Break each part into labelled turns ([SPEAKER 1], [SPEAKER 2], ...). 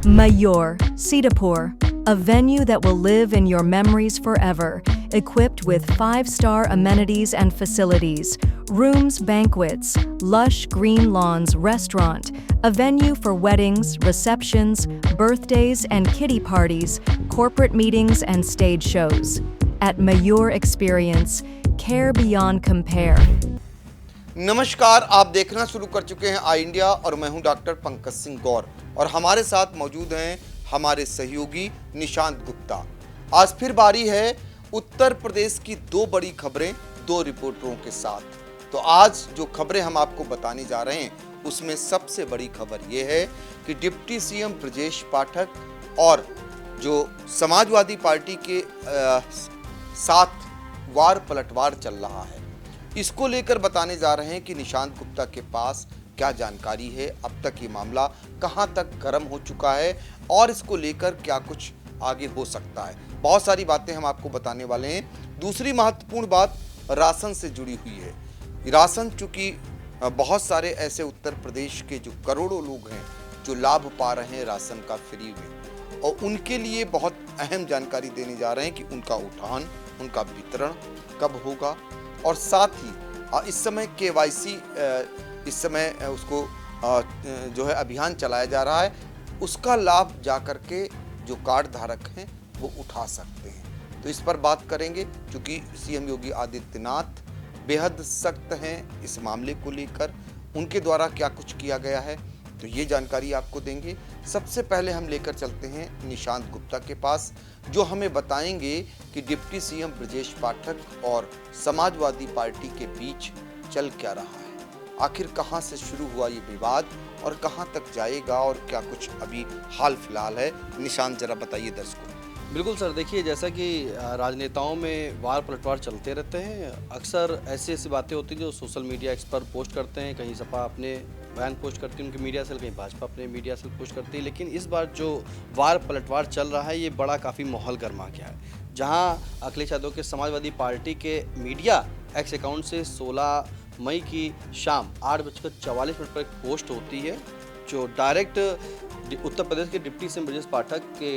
[SPEAKER 1] Mayur, Sitapur, a venue that will live in your memories forever, equipped with 5-star amenities and facilities, rooms, banquets, lush green lawns, restaurant, a venue for weddings, receptions, birthdays and kiddie parties, corporate meetings and stage shows. At Mayur Experience, care beyond compare.
[SPEAKER 2] नमस्कार, आप देखना शुरू कर चुके हैं आई India और मैं हूं डॉक्टर पंकज सिंह गौर और हमारे साथ मौजूद हैं हमारे सहयोगी निशांत गुप्ता। आज फिर बारी है उत्तर प्रदेश की दो बड़ी खबरें दो रिपोर्टरों के साथ। तो आज जो खबरें हम आपको बताने जा रहे हैं उसमें सबसे बड़ी खबर यह है कि डिप्टी सीएम ब्रजेश पाठक और जो समाजवादी पार्टी के साथ वार पलटवार चल रहा है, इसको लेकर बताने जा रहे हैं कि निशांत गुप्ता के पास क्या जानकारी है, अब तक ये मामला कहां तक गर्म हो चुका है और इसको लेकर क्या कुछ आगे हो सकता है। बहुत सारी बातें हम आपको बताने वाले हैं। दूसरी महत्वपूर्ण बात राशन से जुड़ी हुई है। राशन, चूंकि बहुत सारे ऐसे उत्तर प्रदेश के जो करोड़ों लोग हैं जो लाभ पा रहे हैं राशन का फ्री में, और उनके लिए बहुत अहम जानकारी देने जा रहे हैं कि उनका उठान, उनका वितरण कब होगा और साथ ही इस समय केवाईसी, इस समय उसको जो है अभियान चलाया जा रहा है, उसका लाभ जाकर के जो कार्ड धारक हैं वो उठा सकते हैं। तो इस पर बात करेंगे, क्योंकि सीएम योगी आदित्यनाथ बेहद सख्त हैं इस मामले को लेकर। उनके द्वारा क्या कुछ किया गया है तो ये जानकारी आपको देंगे। सबसे पहले हम लेकर चलते हैं निशांत गुप्ता के पास, जो हमें बताएंगे कि डिप्टी सीएम ब्रजेश पाठक और समाजवादी पार्टी के बीच चल क्या रहा है, आखिर कहां से शुरू हुआ ये विवाद और कहां तक जाएगा और क्या कुछ अभी हाल फिलहाल है। निशांत, जरा बताइए दर्शकों।
[SPEAKER 3] बिल्कुल सर, देखिए जैसा कि राजनेताओं में वार पलटवार चलते रहते हैं, अक्सर ऐसी बातें होती हैं जो सोशल मीडिया एक्स पर पोस्ट करते हैं। कहीं सपा अपने बयान पोस्ट करती है उनकी मीडिया सेल, कहीं भाजपा अपने मीडिया सेल पोस्ट करती है। लेकिन इस बार जो वार पलटवार चल रहा है ये बड़ा काफ़ी माहौल गर्मा गया है, जहां अखिलेश यादव के समाजवादी पार्टी के मीडिया एक्स अकाउंट से 16 मई की शाम 8:44 पर एक पोस्ट होती है जो डायरेक्ट उत्तर प्रदेश के डिप्टी सीएम ब्रजेश पाठक के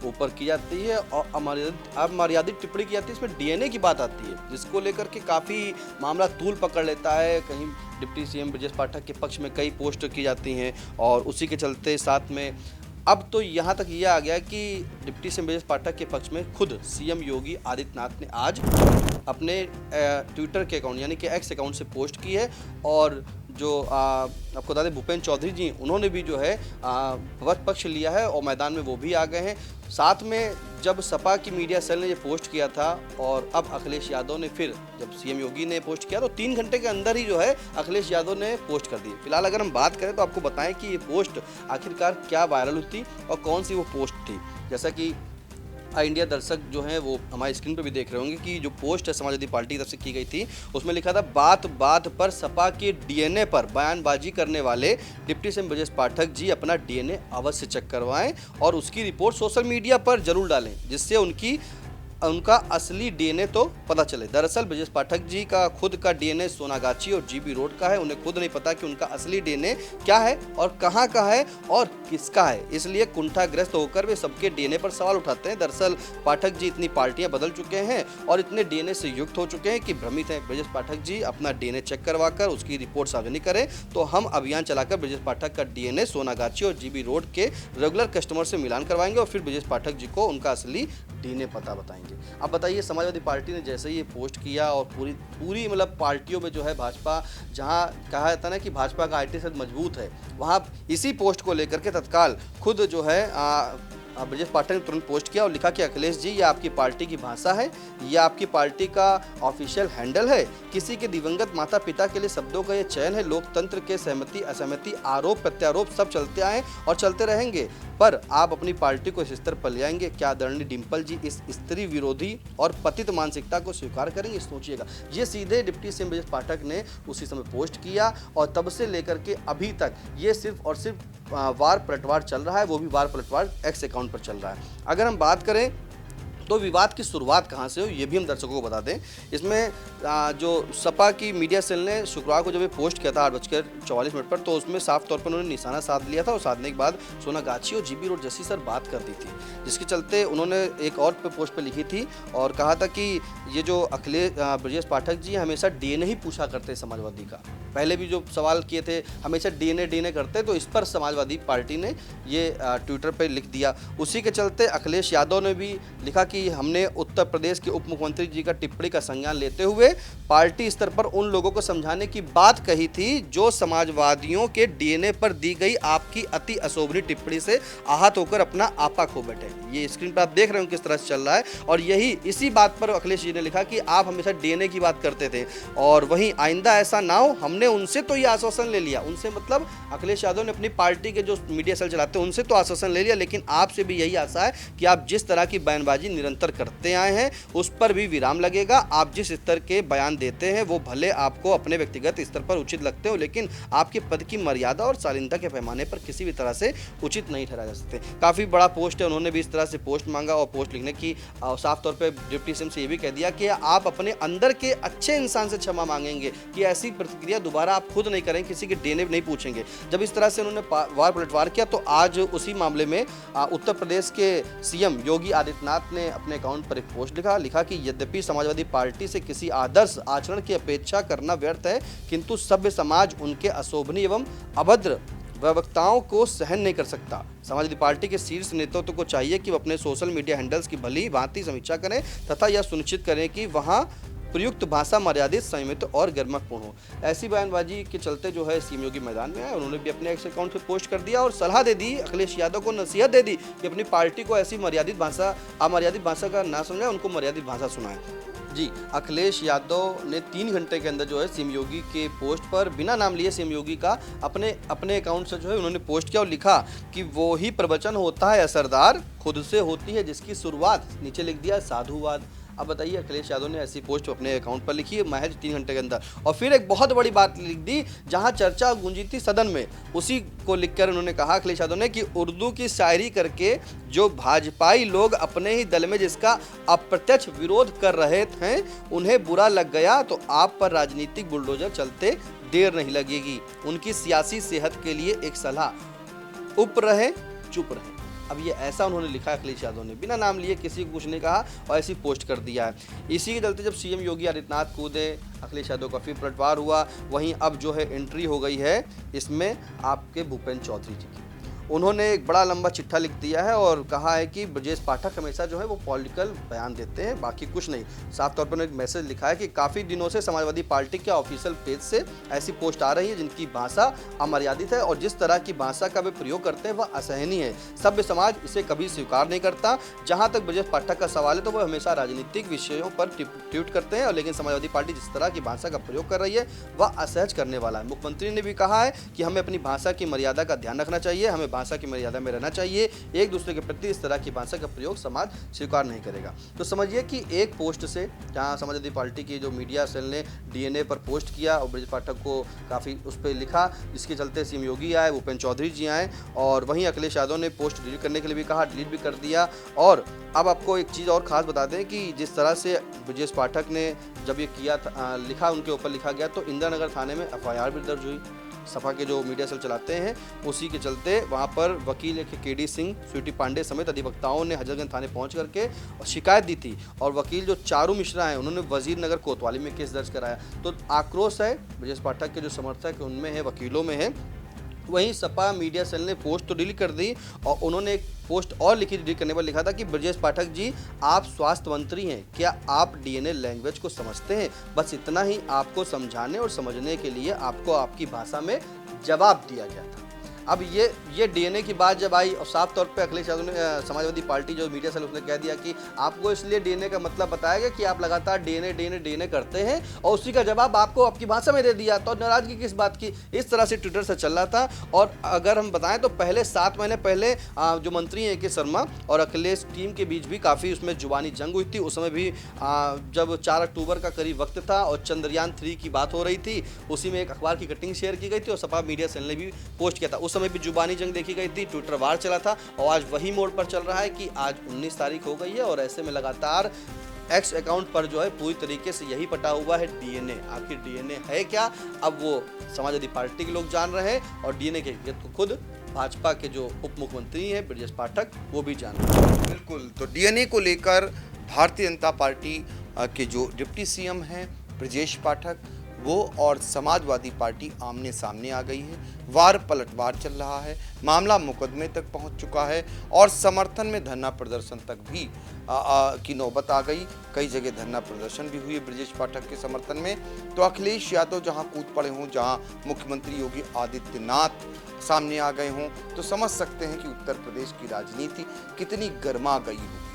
[SPEAKER 3] ऊपर की जाती है और अमर्यादित टिप्पणी की जाती है। इसमें डीएनए की बात आती है, जिसको लेकर के काफ़ी मामला तूल पकड़ लेता है। कहीं डिप्टी सीएम ब्रजेश पाठक के पक्ष में कई पोस्ट की जाती हैं और उसी के चलते साथ में अब तो यहाँ तक यह आ गया कि डिप्टी सीएम ब्रजेश पाठक के पक्ष में खुद सीएम योगी आदित्यनाथ ने आज अपने ट्विटर के अकाउंट यानी कि एक्स अकाउंट से पोस्ट की है। और जो आपको बता दें भूपेंद्र चौधरी जी, उन्होंने भी जो है पक्ष लिया है और मैदान में वो भी आ गए हैं। साथ में जब सपा की मीडिया सेल ने ये पोस्ट किया था और अब अखिलेश यादव ने फिर जब सीएम योगी ने पोस्ट किया तो 3 घंटे के अंदर ही जो है अखिलेश यादव ने पोस्ट कर दी। फिलहाल अगर हम बात करें तो आपको बताएं कि ये पोस्ट आखिरकार क्या वायरल हुई थी और कौन सी वो पोस्ट थी। जैसा कि आई इंडिया दर्शक जो हैं वो हमारी स्क्रीन पर भी देख रहे होंगे कि जो पोस्ट है समाजवादी पार्टी की तरफ से की गई थी उसमें लिखा था, बात बात पर सपा के डीएनए पर बयानबाजी करने वाले डिप्टी सीएम ब्रजेश पाठक जी अपना डीएनए अवश्य चेक करवाएं और उसकी रिपोर्ट सोशल मीडिया पर जरूर डालें, जिससे उनका असली डीएनए तो पता चले। दरअसल ब्रजेश पाठक जी का खुद का डीएनए सोनागाछी और जीबी रोड का है। उन्हें खुद नहीं पता कि उनका असली डीएनए क्या है और कहाँ का है और किसका है, इसलिए कुंठाग्रस्त होकर वे सबके डीएनए पर सवाल उठाते हैं। दरअसल पाठक जी इतनी पार्टियां बदल चुके हैं और इतने डीएनए से युक्त हो चुके हैं कि भ्रमित हैं। ब्रजेश पाठक जी अपना डीएनए चेक करवाकर उसकी रिपोर्ट सार्वजनिक करें तो हम अभियान चलाकर ब्रजेश पाठक का डीएनए सोनागाछी और जीबी रोड के रेगुलर कस्टमर से मिलान करवाएंगे और फिर ब्रजेश पाठक जी को उनका असली डीएनए पता बताएंगे। अब बताइए, समाजवादी पार्टी ने जैसे ही ये पोस्ट किया और पूरी मतलब पार्टियों में जो है भाजपा, जहां कहा जाता है ना कि भाजपा का आईटी सेल मजबूत है, वहां इसी पोस्ट को लेकर के तत्काल खुद जो है ब्रजेश पाठक ने तुरंत पोस्ट किया और लिखा कि अखिलेश जी, ये आपकी पार्टी की भाषा है, यह आपकी पार्टी का ऑफिशियल हैंडल है, किसी के दिवंगत माता पिता के लिए शब्दों का ये चयन है। लोकतंत्र के सहमति असहमति आरोप प्रत्यारोप सब चलते आए और चलते रहेंगे, पर आप अपनी पार्टी को इस स्तर पर ले आएंगे क्या आदरणीय डिम्पल जी इस स्त्री विरोधी और पतित मानसिकता को स्वीकार करेंगे? सोचिएगा, ये सीधे डिप्टी सीएम ब्रजेश पाठक ने उसी समय पोस्ट किया और तब से लेकर के अभी तक ये सिर्फ और सिर्फ वार पलटवार चल रहा है, वो भी वार पलटवार एक्स अकाउंट पर चल रहा है। अगर हम बात करें तो विवाद की शुरुआत कहाँ से हुई ये भी हम दर्शकों को बता दें। इसमें जो सपा की मीडिया सेल ने शुक्रवार को जब ये पोस्ट किया था 8:44 पर, तो उसमें साफ तौर पर उन्होंने निशाना साध लिया था और साधने के बाद सोनागाछी और जीबी रोड जैसी सर बात कर दी थी, जिसके चलते उन्होंने एक और पोस्ट पर लिखी थी और कहा था कि ये जो ब्रजेश पाठक जी हमेशा डीएनए ही पूछा करते हैं समाजवादी का। पहले भी जो सवाल किए थे हमेशा डीएनए करते, तो इस पर समाजवादी पार्टी ने ये ट्विटर पर लिख दिया। उसी के चलते अखिलेश यादव ने भी लिखा कि हमने उत्तर प्रदेश के उप मुख्यमंत्री जी का टिप्पणी का संज्ञान लेते हुए पार्टी स्तर पर उन लोगों को समझाने की बात कही थी जो समाजवादियों के डीएनए पर दी गई आपकी अति अशोभनीय टिप्पणी से आहत होकर अपना आपा खो बैठे। ये स्क्रीन पर आप देख रहे हो किस तरह से चल रहा है और यही इसी बात पर अखिलेश जी ने लिखा कि आप हमेशा डीएनए की बात करते थे और वहीं आइंदा ऐसा ना हो। हमने उनसे तो ये आश्वासन ले लिया, उनसे मतलब अखिलेश यादव ने अपनी पार्टी के जो मीडिया सेल चलाते हैं उनसे तो आश्वासन ले लिया, लेकिन आपसे भी यही आशा है कि आप जिस तरह की बयानबाजी निरंतर करते आए हैं उस पर भी विराम लगेगा। आप जिस स्तर के बयान देते हैं वो भले आपको अपने व्यक्तिगत स्तर पर उचित लगते हो, लेकिन आपके पद की मर्यादा और शालीनता के पैमाने पर किसी भी तरह से उचित नहीं ठहरा जा सकते। काफ़ी बड़ा पोस्ट है, उन्होंने भी इस तरह से पोस्ट मांगा और पोस्ट लिखने की साफ तौर पर डिप्टी सीएम से ये भी कह दिया कि आप अपने अंदर के अच्छे इंसान से क्षमा मांगेंगे कि ऐसी प्रतिक्रिया दोबारा आप खुद नहीं करेंगे, किसी के डीएनए नहीं पूछेंगे। जब इस तरह से उन्होंने वार पलटवार किया तो आज उसी मामले में उत्तर प्रदेश के सीएम योगी आदित्यनाथ ने अपने अकाउंट पर एक पोस्ट लिखा कि यद्यपि समाजवादी पार्टी से किसी आदर्श आचरण की अपेक्षा करना व्यर्थ है, किंतु सभ्य समाज उनके अशोभनीय एवं अभद्र प्रवक्ताओं को सहन नहीं कर सकता। समाजवादी पार्टी के शीर्ष नेतृत्व को चाहिए कि वो अपने सोशल मीडिया हैंडल्स की भली भांति समीक्षा करें तथा यह सुनिश्चित करें कि वहां प्रयुक्त भाषा मर्यादित, संयमित और गर्मकपूर्ण हो। ऐसी बयानबाजी के चलते जो है सीएम योगी मैदान में आए, उन्होंने भी अपने एक्स अकाउंट पे पोस्ट कर दिया और सलाह दे दी, अखिलेश यादव को नसीहत दे दी कि अपनी पार्टी को ऐसी अमर्यादित भाषा का ना समझाए, उनको मर्यादित भाषा सुनाए। जी, अखिलेश यादव ने 3 घंटे के अंदर जो है सीएम योगी के पोस्ट पर बिना नाम लिए सीएम योगी का अपने अकाउंट से जो है उन्होंने पोस्ट किया और लिखा कि वो ही प्रवचन होता है असरदार, खुद से होती है जिसकी शुरुआत। नीचे लिख दिया साधुवाद। अब बताइए, अखिलेश यादव ने ऐसी पोस्ट अपने अकाउंट पर लिखी है महज 3 घंटे के अंदर। और फिर एक बहुत बड़ी बात लिख दी जहां चर्चा गूंजी थी सदन में, उसी को लिखकर उन्होंने कहा अखिलेश यादव ने कि उर्दू की शायरी करके जो भाजपाई लोग अपने ही दल में जिसका अप्रत्यक्ष विरोध कर रहे थे उन्हें बुरा लग गया तो आप पर राजनीतिक बुलडोजर चलते देर नहीं लगेगी। उनकी सियासी सेहत के लिए एक सलाह, उप रहे चुप रहे। अब ये ऐसा उन्होंने लिखा है अखिलेश यादव ने, बिना नाम लिए, किसी को कुछ नहीं कहा और ऐसी पोस्ट कर दिया है। इसी के चलते जब सीएम योगी आदित्यनाथ कूदे, अखिलेश यादव का फिर पलटवार हुआ। वहीं अब जो है एंट्री हो गई है इसमें आपके भूपेंद्र चौधरी जी की। उन्होंने एक बड़ा लंबा चिट्ठा लिख दिया है और कहा है कि ब्रजेश पाठक हमेशा जो है वो पॉलिटिकल बयान देते हैं, बाकी कुछ नहीं। साफ तौर पर एक मैसेज लिखा है कि काफ़ी दिनों से समाजवादी पार्टी के ऑफिशियल पेज से ऐसी पोस्ट आ रही है जिनकी भाषा अमर्यादित है और जिस तरह की भाषा का वे प्रयोग करते हैं वह असहनीय है। सभ्य समाज इसे कभी स्वीकार नहीं करता। जहाँ तक ब्रजेश पाठक का सवाल है तो वह हमेशा राजनीतिक विषयों पर ट्वीट करते हैं और लेकिन समाजवादी पार्टी जिस तरह की भाषा का प्रयोग कर रही है वह असहज करने वाला है। मुख्यमंत्री ने भी कहा है कि हमें अपनी भाषा की मर्यादा का ध्यान रखना चाहिए, हमें भाषा की मर्यादा में रहना चाहिए, एक दूसरे के प्रति इस तरह की भाषा का प्रयोग समाज स्वीकार नहीं करेगा। तो समझिए कि एक पोस्ट से जहां समाजवादी पार्टी की जो मीडिया सेल ने डीएनए पर पोस्ट किया और ब्रजेश पाठक को काफ़ी उस पर लिखा, जिसके चलते सीएम योगी आए, भूपेंद्र चौधरी जी आए और वहीं अखिलेश यादव ने पोस्ट डिलीट करने के लिए भी कहा, डिलीट भी कर दिया। और अब आपको एक चीज़ और खास बता दें कि जिस तरह से ब्रजेश पाठक ने जब ये किया था, लिखा, उनके ऊपर लिखा गया तो इंदिरा नगर थाने में एफआईआर भी दर्ज हुई। सपा के जो मीडिया सेल चलाते हैं उसी के चलते वहां पर वकील केडी सिंह, स्वीटी पांडे समेत अधिवक्ताओं ने हजरतगंज थाने पहुंच करके शिकायत दी थी और वकील जो चारू मिश्रा हैं उन्होंने वजीर नगर कोतवाली में केस दर्ज कराया। तो आक्रोश है ब्रजेश पाठक के जो समर्थक उनमें है, वकीलों में है। वहीं सपा मीडिया सेल ने पोस्ट तो डिलीट कर दी और उन्होंने एक पोस्ट और लिखी, डिलीट करने पर लिखा था कि ब्रजेश पाठक जी आप स्वास्थ्य मंत्री हैं, क्या आप डीएनए लैंग्वेज को समझते हैं? बस इतना ही आपको समझाने और समझने के लिए आपको आपकी भाषा में जवाब दिया गया था। अब ये डीएनए की बात जब आई और साफ तौर पे अखिलेश यादव ने समाजवादी पार्टी जो मीडिया सेल उसने कह दिया कि आपको इसलिए डीएनए का मतलब बताया गया कि आप लगातार डीएनए करते हैं और उसी का जवाब आपको आपकी भाषा में दे दिया। तो नाराजगी किस बात की? इस तरह से ट्विटर से चल रहा था। और अगर हम बताएं तो पहले 7 महीने पहले जो मंत्री हैं के शर्मा और अखिलेश टीम के बीच भी काफ़ी उसमें जुबानी जंग हुई थी। उस समय भी जब 4 अक्टूबर का करीब वक्त था और चंद्रयान 3 की बात हो रही थी, उसी में एक अखबार की कटिंग शेयर की गई थी और सपा मीडिया सेल ने भी पोस्ट किया था। उस समय भी जुबानी जंग देखी गई थी, ट्विटर वार चला था और आज वही मोड़ पर चल रहा है कि आज 19 तारीख हो गई है और ऐसे में लगातार एक्स अकाउंट पर जो है पूरी तरीके से यही पटा हुआ है डीएनए। आखिर डीएनए है क्या, अब वो समाजवादी पार्टी के लोग जान रहे हैं और डीएनए की हकीकत को खुद भाजपा के जो उप मुख्यमंत्री हैं ब्रजेश पाठक वो भी जान रहे हैं।
[SPEAKER 2] बिल्कुल, तो डीएनए को लेकर भारतीय जनता पार्टी के जो डिप्टी सीएम हैं ब्रजेश पाठक, वो और समाजवादी पार्टी आमने सामने आ गई है। वार पलटवार चल रहा है, मामला मुकदमे तक पहुंच चुका है और समर्थन में धरना प्रदर्शन तक भी की नौबत आ गई। कई जगह धरना प्रदर्शन भी हुए ब्रजेश पाठक के समर्थन में। तो अखिलेश यादव जहां कूद पड़े हों, जहां मुख्यमंत्री योगी आदित्यनाथ सामने आ गए हों, तो समझ सकते हैं कि उत्तर प्रदेश की राजनीति कितनी गर्मा गई होगी।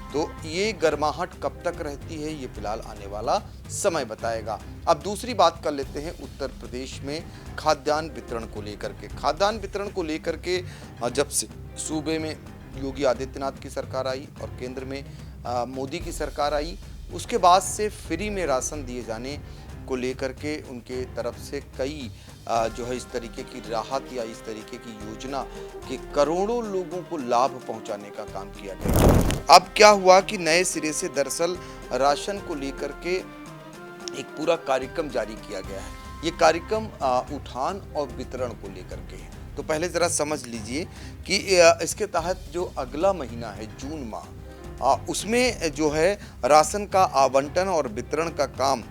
[SPEAKER 2] तो ये गर्माहट कब तक रहती है, ये फिलहाल आने वाला समय बताएगा। अब दूसरी बात कर लेते हैं उत्तर प्रदेश में खाद्यान्न वितरण को लेकर के। खाद्यान्न वितरण को लेकर के जब से सूबे में योगी आदित्यनाथ की सरकार आई और केंद्र में मोदी की सरकार आई, उसके बाद से फ्री में राशन दिए जाने को लेकर के उनके तरफ से कई जो है इस तरीके की राहत या इस तरीके की योजना के करोड़ों लोगों को लाभ पहुंचाने का काम किया गया। अब क्या हुआ कि नए सिरे से दरअसल राशन को लेकर के एक पूरा कार्यक्रम जारी किया गया है। ये कार्यक्रम उठान और वितरण को लेकर के है। तो पहले ज़रा समझ लीजिए कि इसके तहत जो अगला महीना है जून माह, उसमें जो है राशन का आवंटन और वितरण का काम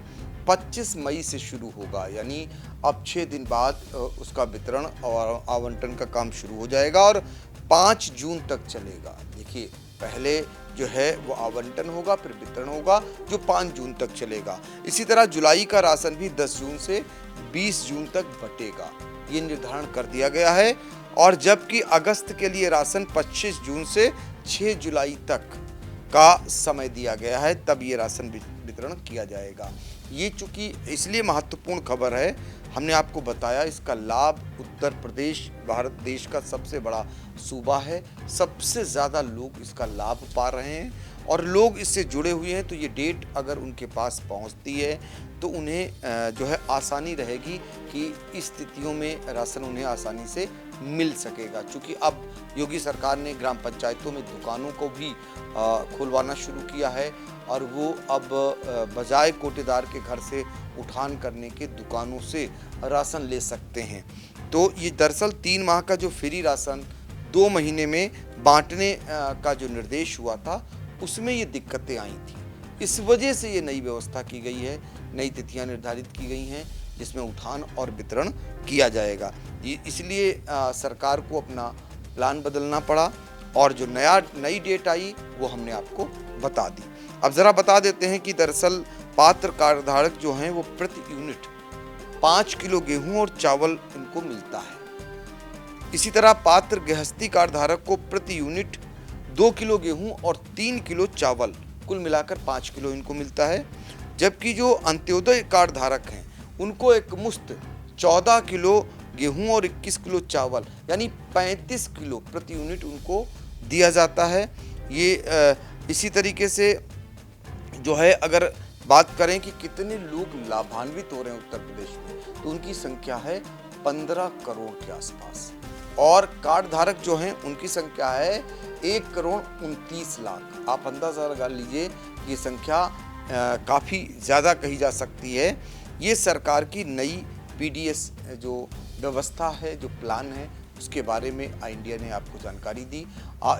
[SPEAKER 2] 25 मई से शुरू होगा। यानी अब 6 दिन बाद उसका वितरण और आवंटन का काम शुरू हो जाएगा और 5 जून तक चलेगा। देखिए, पहले जो है वो आवंटन होगा, फिर वितरण होगा जो 5 जून तक चलेगा। इसी तरह जुलाई का राशन भी 10 जून से 20 जून तक बटेगा, ये निर्धारण कर दिया गया है। और जबकि अगस्त के लिए राशन 25 जून से 6 जुलाई तक का समय दिया गया है, तब ये राशन वितरण किया जाएगा। ये चूंकि इसलिए महत्वपूर्ण खबर है, हमने आपको बताया इसका लाभ उत्तर प्रदेश भारत देश का सबसे बड़ा सूबा है, सबसे ज़्यादा लोग इसका लाभ पा रहे हैं और लोग इससे जुड़े हुए हैं। तो ये डेट अगर उनके पास पहुंचती है तो उन्हें जो है आसानी रहेगी कि इस स्थितियों में राशन उन्हें आसानी से मिल सकेगा। चूँकि अब योगी सरकार ने ग्राम पंचायतों में दुकानों को भी खुलवाना शुरू किया है और वो अब बजाय कोटेदार के घर से उठान करने के दुकानों से राशन ले सकते हैं। तो ये दरअसल 3 माह का जो फ्री राशन 2 महीने में बांटने का जो निर्देश हुआ था, उसमें ये दिक्कतें आई थी। इस वजह से ये नई व्यवस्था की गई है, नई तिथियां निर्धारित की गई हैं जिसमें उठान और वितरण किया जाएगा। इसलिए सरकार को अपना प्लान बदलना पड़ा और जो नई डेट आई वो हमने आपको बता दी। अब ज़रा बता देते हैं कि दरअसल पात्र कार्डधारक जो हैं वो प्रति यूनिट 5 किलो गेहूं और चावल इनको मिलता है। इसी तरह पात्र गृहस्थी कार्डधारक को प्रति यूनिट 2 किलो गेहूं और 3 किलो चावल, कुल मिलाकर 5 किलो इनको मिलता है। जबकि जो अंत्योदय कार्ड धारक हैं उनको एक मुश्त 14 किलो गेहूं और 21 किलो चावल यानी 35 किलो प्रति यूनिट उनको दिया जाता है। ये इसी तरीके से जो है अगर बात करें कि कितने लोग लाभान्वित हो रहे हैं उत्तर प्रदेश में, तो उनकी संख्या है 15 करोड़ के आसपास और कार्ड धारक जो हैं उनकी संख्या है 1 करोड़ 29 लाख। आप अंदाजा लगा लीजिए कि ये संख्या काफ़ी ज़्यादा कही जा सकती है। ये सरकार की नई पीडीएस जो व्यवस्था है, जो प्लान है, उसके बारे में आई इंडिया ने आपको जानकारी दी।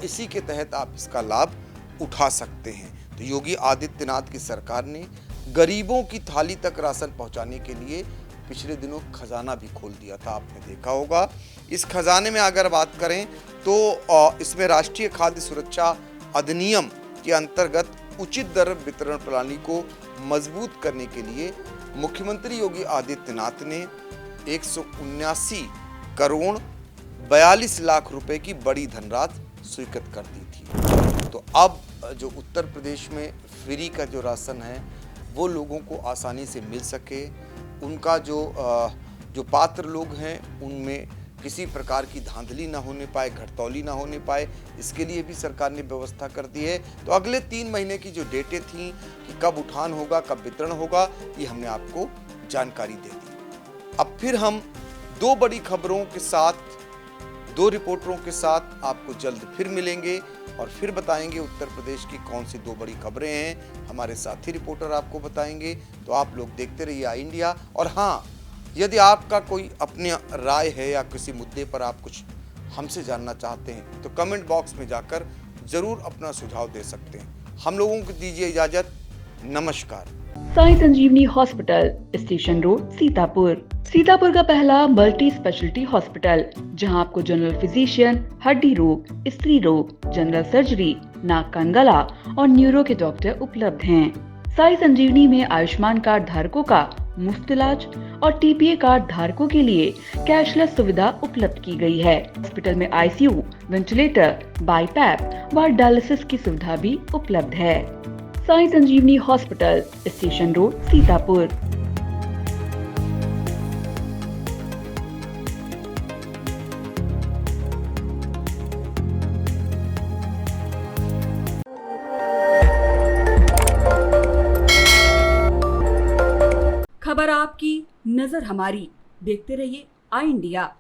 [SPEAKER 2] इसी के तहत आप इसका लाभ उठा सकते हैं। तो योगी आदित्यनाथ की सरकार ने गरीबों की थाली तक राशन पहुंचाने के लिए पिछले दिनों खजाना भी खोल दिया था, आपने देखा होगा। इस खजाने में अगर बात करें तो इसमें राष्ट्रीय खाद्य सुरक्षा अधिनियम के अंतर्गत उचित दर वितरण प्रणाली को मजबूत करने के लिए मुख्यमंत्री योगी आदित्यनाथ ने 179 करोड़ 42 लाख रुपए की बड़ी धनराशि स्वीकृत कर दी थी। तो अब जो उत्तर प्रदेश में फ्री का जो राशन है वो लोगों को आसानी से मिल सके, उनका जो पात्र लोग हैं उनमें किसी प्रकार की धांधली ना होने पाए, घटतौली ना होने पाए, इसके लिए भी सरकार ने व्यवस्था कर दी है। तो अगले 3 महीने की जो डेटें थीं कि कब उठान होगा, कब वितरण होगा, ये हमने आपको जानकारी दे दी। अब फिर हम 2 बड़ी खबरों के साथ 2 रिपोर्टरों के साथ आपको जल्द फिर मिलेंगे और फिर बताएंगे उत्तर प्रदेश की कौन सी 2 बड़ी खबरें हैं। हमारे साथी रिपोर्टर आपको बताएंगे। तो आप लोग देखते रहिए आई इंडिया। और हाँ, यदि आपका कोई अपनी राय है या किसी मुद्दे पर आप कुछ हमसे जानना चाहते हैं तो कमेंट बॉक्स में जाकर ज़रूर अपना सुझाव दे सकते हैं। हम लोगों को दीजिए इजाज़त। नमस्कार।
[SPEAKER 4] Sai Sanjeevani hospital, station road, Sitapur. Sitapur का पहला मल्टी स्पेशलिटी हॉस्पिटल, जहां आपको जनरल फिजिशियन, हड्डी रोग, स्त्री रोग, जनरल सर्जरी, नाक कान गला और न्यूरो के डॉक्टर उपलब्ध हैं। साई संजीवनी में आयुष्मान कार्ड धारकों का मुफ्त इलाज और टीपीए कार्ड धारकों के लिए कैशलेस सुविधा उपलब्ध की गई है। हॉस्पिटल में आईसीयू, वेंटिलेटर, बाईपैप व डायलिसिस की सुविधा भी उपलब्ध है। Sai Sanjeevani hospital, station road, Sitapur.
[SPEAKER 5] खबर आपकी, नजर हमारी। देखते रहिए आई इंडिया।